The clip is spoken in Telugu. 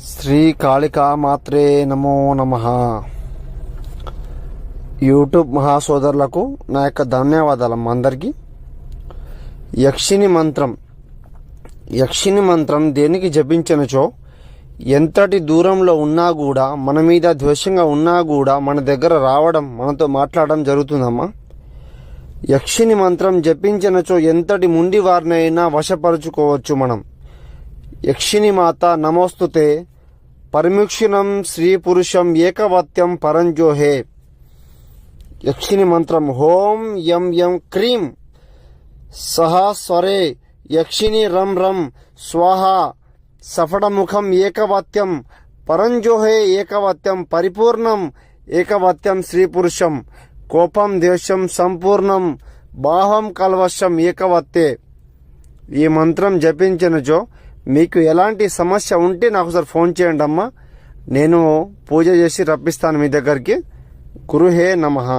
శ్రీ కాళికా మాత్రే నమో నమః. యూట్యూబ్ మహాసోదరులకు నా యొక్క ధన్యవాదాలమ్మ. అందరికీ యక్షిని మంత్రం దేనికి జపించనుచో ఎంతటి దూరంలో ఉన్నా కూడా, మన మీద ద్వేషంగా ఉన్నా కూడా మన దగ్గర రావడం, మనతో మాట్లాడడం జరుగుతుందమ్మా. యక్షిని మంత్రం జపించనుచో ఎంతటి ముండి వారినైనా వశపరుచుకోవచ్చు మనం. యక్షిని మాత నమోస్తుతే పరిముక్షిణం శ్రీ పురుషం ఏకవత్యం పరంజోహే. యక్షిని మంత్రం హోం యం యం క్రీం సహా స్వరే యక్షిని రం రం స్వాహ సఫడముఖం ఏకవత్యం పరంజోహే ఏకవత్యం పరిపూర్ణం ఏకవత్యం శ్రీ పురుషం కోపం ద్వేషం సంపూర్ణం బాహం కల్వశం ఏకవత్తే. ఈ మంత్రం జపించనుచో మీకు ఎలాంటి సమస్య ఉంటే నాకు ఒకసారి ఫోన్ చేయండి అమ్మా. నేను పూజ చేసి రప్పిస్తాను మీ దగ్గరికి. గురుహే నమః.